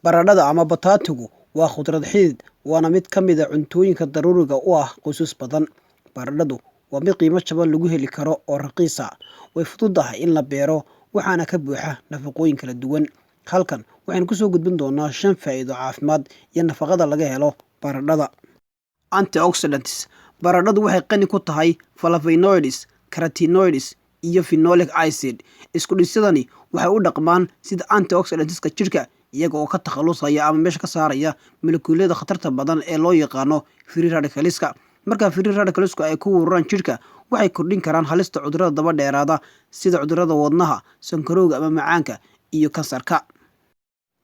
Baradhada ama bataatigu waa khudrad xidid waana mid ka mid ah cuntooyinka daruuriga u ah qoysas badan. Baradhadu waa mid qiimo jaban lagu heli karo oo raqiis ah. Way fududahay in la beero waxaana ka buuxa nafaqooyin kala duwan. Halkan waxaan ku soo gudbin doonaa 5 faa'iido caafimaad iyo nafaqada laga helo baradhada. Antioxidants. Baradhadu waxay qani ku tahay flavonoids, carotenoids iyo phenolic acid. Isku dhisidani waxay u dhaqmaan sida antioxidantska jirka iyaga oo ka takhalusaya ama meesha ka saaraya molekuulyada khatarta badan ee loo yaqaano free radicalska. Marka free radicalsku ay ku ururaan jirka, waxay kordhin karaan halista cudurrada daba dheeraada sida cudurrada wadnaha, sonkorowga ama macaanka iyo kansarka.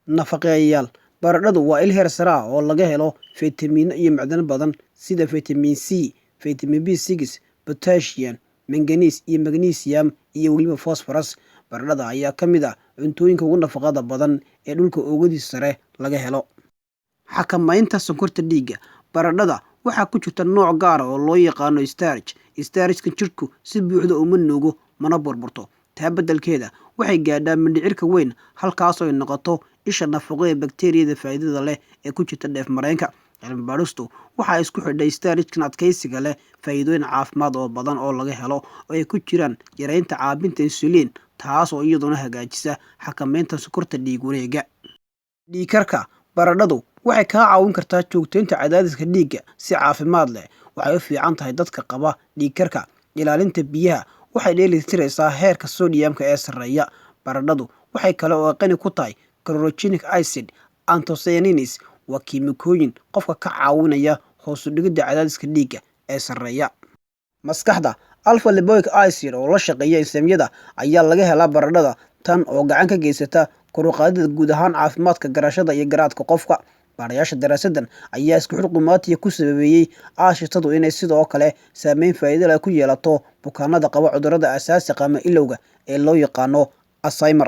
Nafaqeeyayaal. Baradhadu waa il heer sare ah oo laga helo fitamiino iyo macdano badan sida vitamin C, vitamin B6, potassium, manganese iyo magnesium iyo weliba phosphorus. Baradhada ayaa ka mid ah cuntooyinka ugu nafaqada badan ee dhulka oogadiisa sare laga helo. Xakamaynta sonkorta dhiigga. Baradhada waxaa ku jirta nooc gaar ah oo loo yaqaano starch. Starchka jirku si buuxda uma nuugo mana burburto. Taa beddelkeeda waxay gaadhaa mindhicirka weyn halkaas oo ay noqoto isha nafaqo ee bakteeriyada faa'iidada leh ee ku jirta dheef mareenka. Cilmi baadhistu waxaa isku xidhay starchkan adkaysiga leh faa'iidooyin caafimaad oo badan oo laga helo oo ay ku jiraan yareynta caabinta insulin taas oo iyaduna hagaajisa xakamaynta sonkorta dhiig wareega. Dhiig karka. Baradhadu waxay kaa caawin kartaa joogteynta cadaadiska dhiigga si caafimaad leh. Waxay u fiican tahay dadka qaba dhiig karka. Ilaalinta biyaha. Waxay dheelitiraysaa heerka sodiumka ee sarreeya. Baradhadu waxay kale oo qani ku tahay chlorogenic acid, anthocyanins waa kiimikooyin qofka ka caawinaya hoos u dhigidda cadaadiska dhiigga ee sarreeya. Maskaxda. Alpha lipoic acid oo la shaqeeya ensaymyada ayaa laga helaa baradhada tan oo gacan ka geysata kor u qaadida guud ahaan caafimaadka garashada iyo garaadka qofka. Baarayaasha daraasaddan ayaa isku xirqumaatiya ku sababeeyay aashitadu inay sidoo kale saameyn faa'iido leh ku yeelato bukaanada qaba cudurrada aasaasiga ama ilowga ee loo yaqaano Alzheimer.